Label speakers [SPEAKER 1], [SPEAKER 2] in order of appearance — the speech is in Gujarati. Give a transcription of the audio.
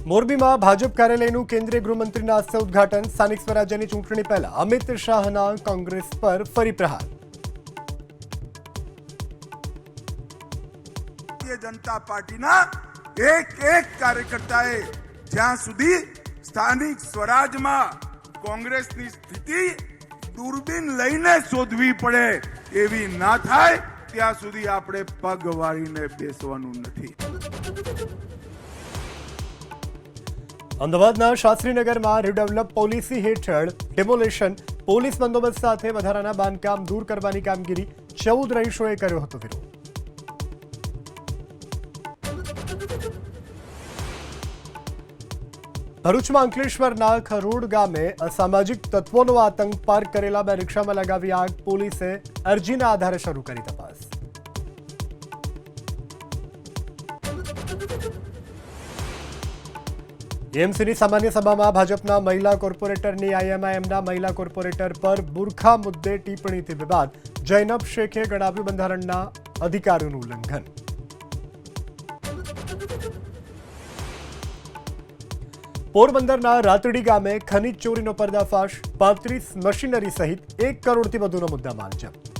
[SPEAKER 1] મોરબીમાં ભાજપ કાર્યાલયનું કેન્દ્રીય ગૃહમંત્રીના હસ્તે ઉદ્ઘાટન। સ્થાનિક સ્વરાજ્યની ચૂંટણી પહેલા અમિત શાહના કોંગ્રેસ પર ફરી પ્રહાર।
[SPEAKER 2] ભારતીય જનતા પાર્ટીના એક કાર્યકર્તાએ જ્યાં સુધી સ્થાનિક સ્વરાજમાં કોંગ્રેસની સ્થિતિ દૂરબીન લઈને શોધવી પડે એવી ના થાય ત્યાં સુધી આપણે પગ વાળીને બેસવાનું નથી।
[SPEAKER 1] અમદાવાદના શાસ્ત્રીનગરમાં રીડેવલપ પોલિસી હેઠળ ડેમોલેશન પોલીસ બંદોબસ્ત સાથે વધારાના બાંધકામ દૂર કરવાની કામગીરી 14 રહીશોએ કર્યો હતો વિરોધ। ભરૂચમાં અંકલેશ્વરના ખરોડ ગામે અસામાજિક તત્વોનો આતંક પાર્ક કરેલા 2 રિક્ષામાં લગાવી આગ। પોલીસે અરજીના આધારે શરૂ કરી તપાસ। એએમસીની સામાન્ય સભામાં ભાજપના મહિલા કોર્પોરેટરની આઈએમઆઈએમના મહિલા કોર્પોરેટર પર બુરખા મુદ્દે ટિપ્પણીથી વિવાદ। જૈનબ શેખે ગણાવ્યું બંધારણના અધિકારોનું ઉલ્લંઘન। પોરબંદરના રાતડી ગામે ખનીજ ચોરીનો પર્દાફાશ। 35 મશીનરી સહિત 1 કરોડથી વધુનો મુદ્દામાલ જપ્ત।